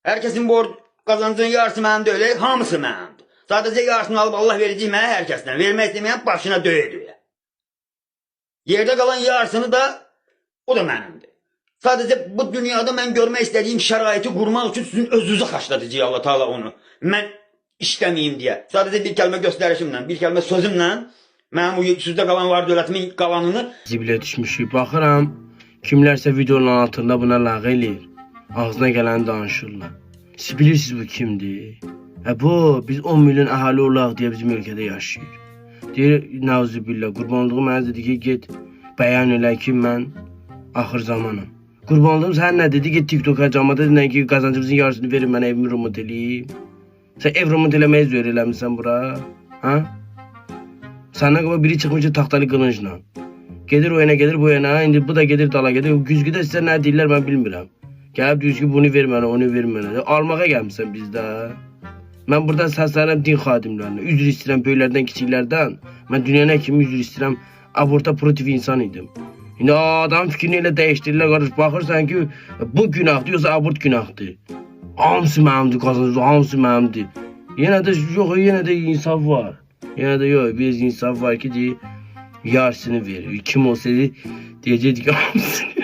Herkesin borc kazancının yarısı mənim deyil, hamısı mənimdir. Sadece yarısını alıp Allah vereceği mənə hər kəsdən. Vermək istəyən başına döyə. Yerde kalan yarısını da o da mənimdir. Sadece bu dünyada mən görmək istədiyim şəraiti qurmaq üçün sizin özünüzü xaçladacaq Allah Teala onu. Mən işləməyim deyə. Sadece bir kəlmə göstərişimlə, bir kəlmə sözümlə mənim bu sizdə qalan var dövlətimin qalanını Zibilə düşmüşük. Baxıram, kimlərsə videonun altında buna lağ eləyir. Ağzına gələni danışırlar. Siz bilirsiniz bu kimdir? Bu, biz 10 milyon əhali olaq deyə bizim ölkədə yaşayır. Deyir, Nauzubillah, qurbanlığı mənə dedi ki, get bəyan elə ki, mən axır zamanım. Qurbanlığım sən nə dedi? Get TikTok-a camada dedin ki, qazancımızın yarısını verin, mən evimi remont eləyim. Sən ev remont eləməyə zor eləmişsən bura? Ha? Səndən qabaq biri çıxmış ki, taxtalı qılıncla. Gedir o yana, gedir bu yana, indi bu da gedir dala gedir. Güzgüdə sizə nə deyirlər mən bilmirəm. Gəlib deyir ki, bunu ver mənə, onu ver mənə. Almağa gəlmişsən bizdə. Mən buradan səslənirəm din xadimlərinə. Üzr istəyirəm böyüklərdən, kiçiklərdən. Mən dünyana kimi üzr istəyirəm. Aborta protiv insan idim. İndi adam fikrini elə dəyişdirirlər, qardaş. Baxırsan ki, bu günahdır, yoxsa abort günahdır. Hamısı mənimdir, qazancı, hamısı mənimdir. Yenə də yox, yenə də insaf var. Yenə də yox, bir insaf var ki, deyir, yarısını verir. Kim olsaydı deyəcəkdi ki, hamısını.